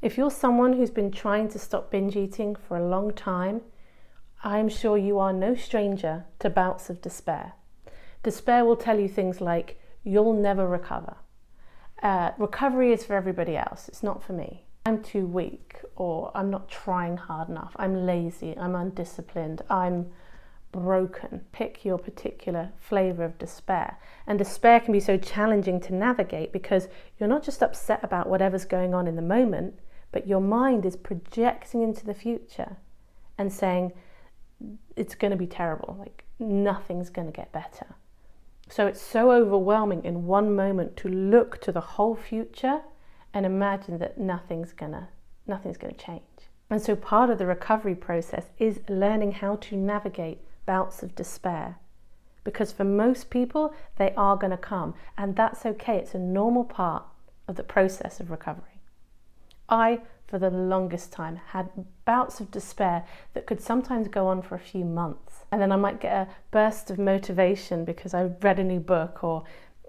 If you're someone who's been trying to stop binge eating for a long time, I'm sure you are no stranger to bouts of despair. Despair will tell you things like, you'll never recover. Recovery is for everybody else, it's not for me. I'm too weak, or I'm not trying hard enough, I'm lazy, I'm undisciplined, I'm broken. Pick your particular flavour of despair. And despair can be so challenging to navigate because you're not just upset about whatever's going on in the moment, but your mind is projecting into the future and saying it's going to be terrible, like nothing's going to get better. So it's so overwhelming in one moment to look to the whole future and imagine that nothing's going to change. And so part of the recovery process is learning how to navigate bouts of despair, because for most people they are going to come, and that's okay. It's a normal part of the process of recovery. I, for the longest time, had bouts of despair that could sometimes go on for a few months, and then I might get a burst of motivation because I read a new book, or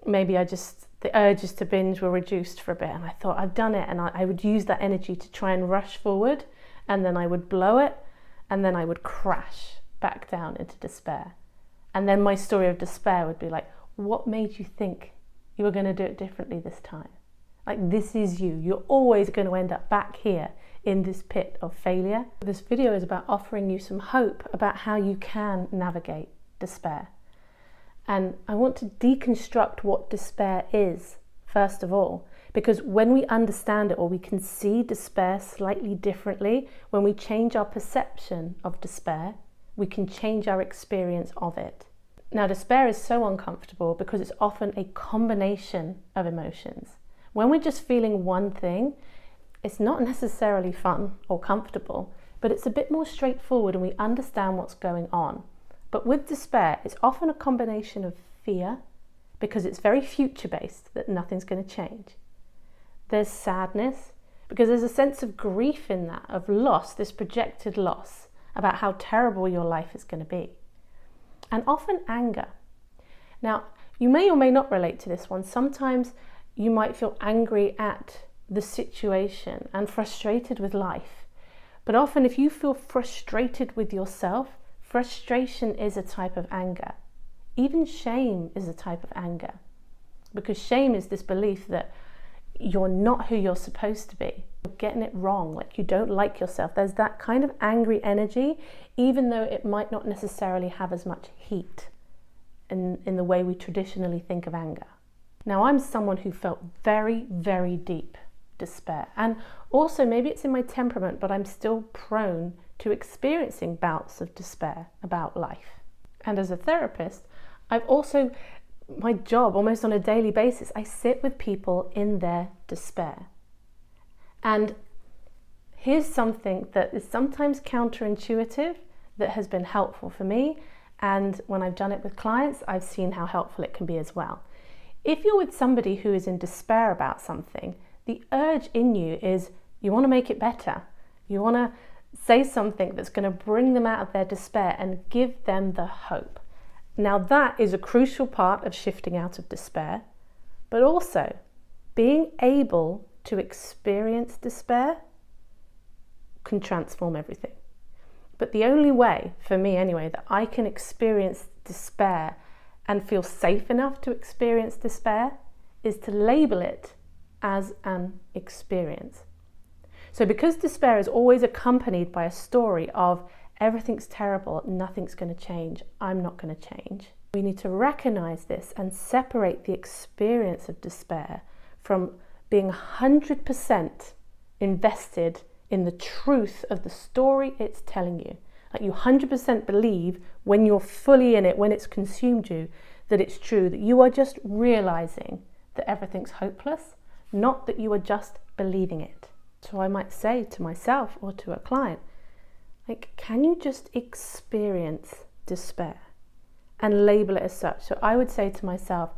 maybe the urges to binge were reduced for a bit and I thought I've done it, and I would use that energy to try and rush forward, and then I would blow it, and then I would crash back down into despair. And then my story of despair would be like, what made you think you were going to do it differently this time? Like, this is you. You're always going to end up back here in this pit of failure. This video is about offering you some hope about how you can navigate despair. And I want to deconstruct what despair is, first of all, because when we understand it, or we can see despair slightly differently, when we change our perception of despair, we can change our experience of it. Now, despair is so uncomfortable because it's often a combination of emotions. When we're just feeling one thing, it's not necessarily fun or comfortable, but it's a bit more straightforward and we understand what's going on. But with despair, it's often a combination of fear, because it's very future-based, that nothing's going to change. There's sadness, because there's a sense of grief in that, of loss, this projected loss, about how terrible your life is going to be. And often anger. Now, you may or may not relate to this one. Sometimes you might feel angry at the situation and frustrated with life. But often if you feel frustrated with yourself, frustration is a type of anger. Even shame is a type of anger, because shame is this belief that you're not who you're supposed to be. You're getting it wrong, like you don't like yourself. There's that kind of angry energy, even though it might not necessarily have as much heat in the way we traditionally think of anger. Now, I'm someone who felt very, very deep despair. And also, maybe it's in my temperament, but I'm still prone to experiencing bouts of despair about life. And as a therapist, my job, almost on a daily basis, I sit with people in their despair. And here's something that is sometimes counterintuitive that has been helpful for me. And when I've done it with clients, I've seen how helpful it can be as well. If you're with somebody who is in despair about something, the urge in you is you want to make it better. You want to say something that's going to bring them out of their despair and give them the hope. Now, that is a crucial part of shifting out of despair, but also being able to experience despair can transform everything. But the only way, for me anyway, that I can experience despair and feel safe enough to experience despair is to label it as an experience. So because despair is always accompanied by a story of everything's terrible, nothing's going to change, I'm not going to change, we need to recognize this and separate the experience of despair from being 100% invested in the truth of the story it's telling you. Like you 100% believe when you're fully in it, when it's consumed you, that it's true, that you are just realizing that everything's hopeless, not that you are just believing it. So I might say to myself or to a client, like, can you just experience despair and label it as such? So I would say to myself,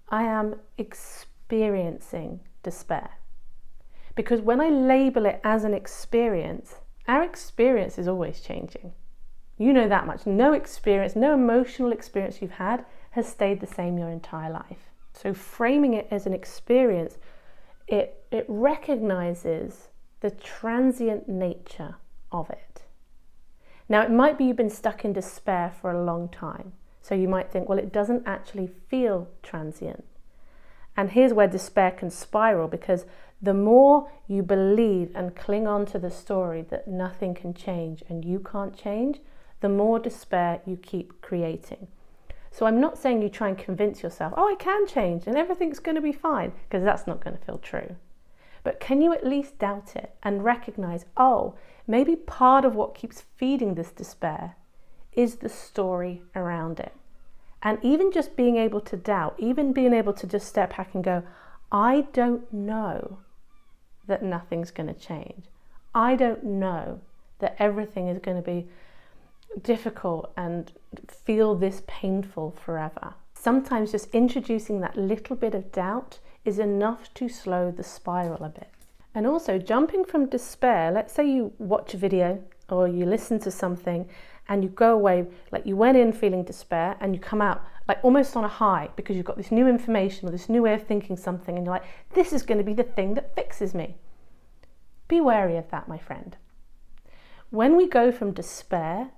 I am experiencing despair. Because when I label it as an experience, our experience is always changing. You know that much. No experience, no emotional experience you've had has stayed the same your entire life. So framing it as an experience, it recognizes the transient nature of it. Now, it might be you've been stuck in despair for a long time. So you might think, well, it doesn't actually feel transient. And here's where despair can spiral, because the more you believe and cling on to the story that nothing can change and you can't change, the more despair you keep creating. So I'm not saying you try and convince yourself, oh, I can change and everything's going to be fine, because that's not going to feel true. But can you at least doubt it and recognize, oh, maybe part of what keeps feeding this despair is the story around it. And even just being able to doubt, even being able to just step back and go, I don't know that nothing's going to change. I don't know that everything is going to be difficult and feel this painful forever. Sometimes just introducing that little bit of doubt is enough to slow the spiral a bit. And also jumping from despair, let's say you watch a video or you listen to something and you go away, like you went in feeling despair and you come out like almost on a high because you've got this new information or this new way of thinking something, and you're like, this is going to be the thing that fixes me. Be wary of that, my friend. When we go from despair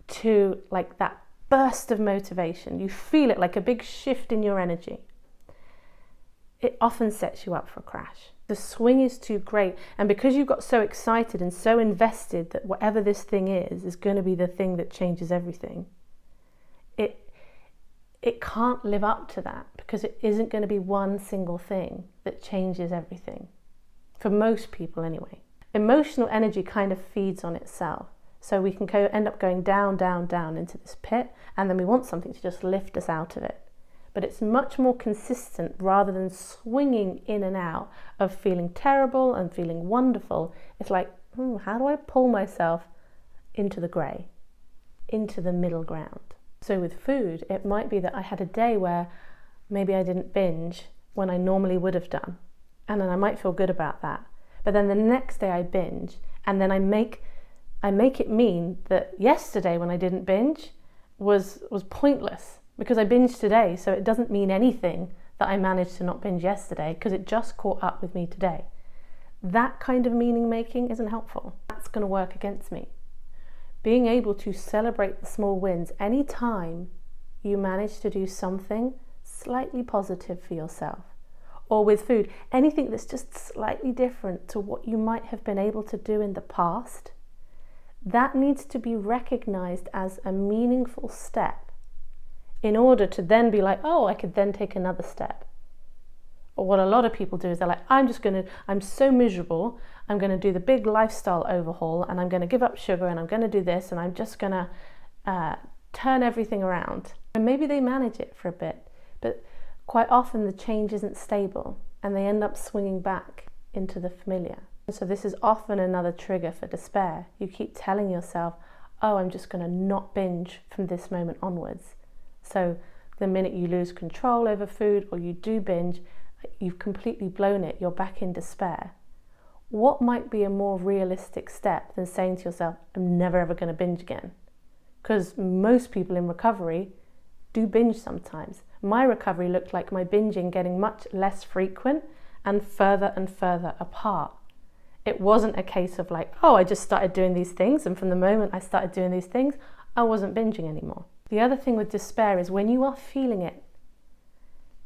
to like that burst of motivation, you feel it like a big shift in your energy, it often sets you up for a crash. The swing is too great, and because you got so excited and so invested that whatever this thing is going to be the thing that changes everything, it can't live up to that, because it isn't going to be one single thing that changes everything. For most people anyway. Emotional energy kind of feeds on itself. So we can end up going down, down, down into this pit, and then we want something to just lift us out of it. But it's much more consistent rather than swinging in and out of feeling terrible and feeling wonderful. It's like, how do I pull myself into the grey, into the middle ground? So with food, it might be that I had a day where maybe I didn't binge when I normally would have done. And then I might feel good about that. But then the next day I binge, and then I make it mean that yesterday when I didn't binge was pointless, because I binged today, so it doesn't mean anything that I managed to not binge yesterday because it just caught up with me today. That kind of meaning making isn't helpful. That's going to work against me. Being able to celebrate the small wins any time you manage to do something slightly positive for yourself. Or with food, anything that's just slightly different to what you might have been able to do in the past, that needs to be recognized as a meaningful step in order to then be like, oh, I could then take another step. Or what a lot of people do is they're like, I'm so miserable, I'm going to do the big lifestyle overhaul, and I'm going to give up sugar, and I'm going to do this, and I'm just going to turn everything around. And maybe they manage it for a bit, but quite often the change isn't stable, and they end up swinging back into the familiar. And so this is often another trigger for despair. You keep telling yourself, oh, I'm just going to not binge from this moment onwards. So the minute you lose control over food or you do binge, you've completely blown it, you're back in despair. What might be a more realistic step than saying to yourself, I'm never ever going to binge again? Because most people in recovery do binge sometimes. My recovery looked like my binging getting much less frequent and further apart. It wasn't a case of like, oh, I just started doing these things, and from the moment I started doing these things, I wasn't binging anymore. The other thing with despair is when you are feeling it,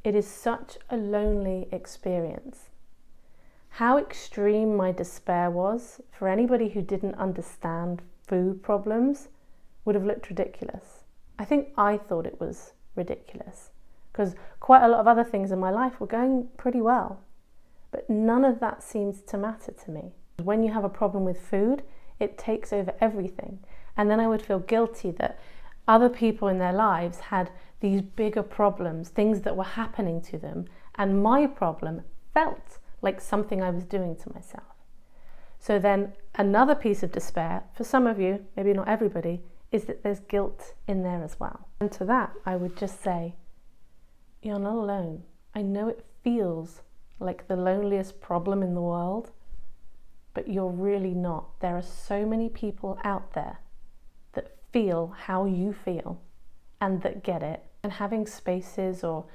it is such a lonely experience. How extreme my despair was, for anybody who didn't understand food problems, would have looked ridiculous. I think I thought it was ridiculous because quite a lot of other things in my life were going pretty well, but none of that seems to matter to me. When you have a problem with food, it takes over everything. And then I would feel guilty that other people in their lives had these bigger problems, things that were happening to them, and my problem felt like something I was doing to myself. So then another piece of despair, for some of you, maybe not everybody, is that there's guilt in there as well. And to that, I would just say, you're not alone. I know it feels like the loneliest problem in the world, but you're really not. There are so many people out there that feel how you feel and that get it. And having spaces or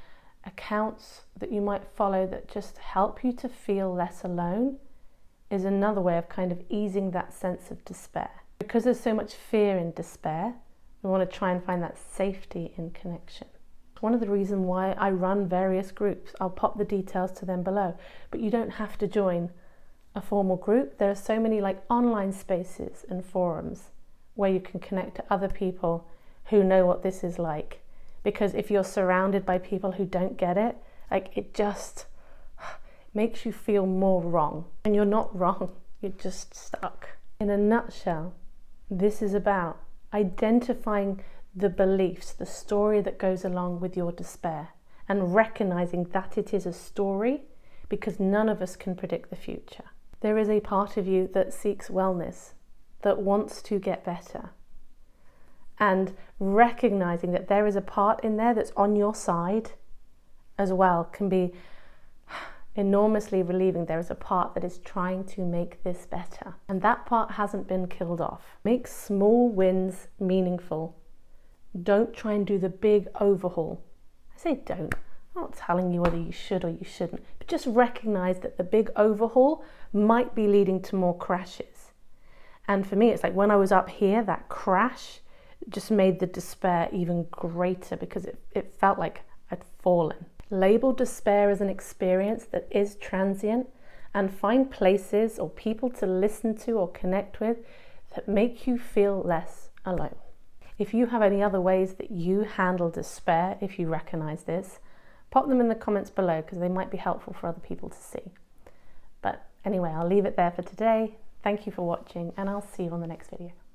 accounts that you might follow that just help you to feel less alone is another way of kind of easing that sense of despair. Because there's so much fear in despair, we want to try and find that safety in connection. One of the reasons why I run various groups, I'll pop the details to them below, but you don't have to join a formal group. There are so many like online spaces and forums where you can connect to other people who know what this is like. Because if you're surrounded by people who don't get it, like it just makes you feel more wrong. And you're not wrong, you're just stuck. In a nutshell, this is about identifying the beliefs, the story that goes along with your despair, and recognizing that it is a story, because none of us can predict the future. There is a part of you that seeks wellness, that wants to get better. And recognizing that there is a part in there that's on your side as well can be enormously relieving. There is a part that is trying to make this better. And that part hasn't been killed off. Make small wins meaningful. Don't try and do the big overhaul. I say don't. I'm not telling you whether you should or you shouldn't. But just recognize that the big overhaul might be leading to more crashes. And for me, it's like when I was up here, that crash just made the despair even greater because it felt like I'd fallen. Label despair as an experience that is transient and find places or people to listen to or connect with that make you feel less alone. If you have any other ways that you handle despair, if you recognize this, pop them in the comments below because they might be helpful for other people to see. But anyway, I'll leave it there for today. Thank you for watching and I'll see you on the next video.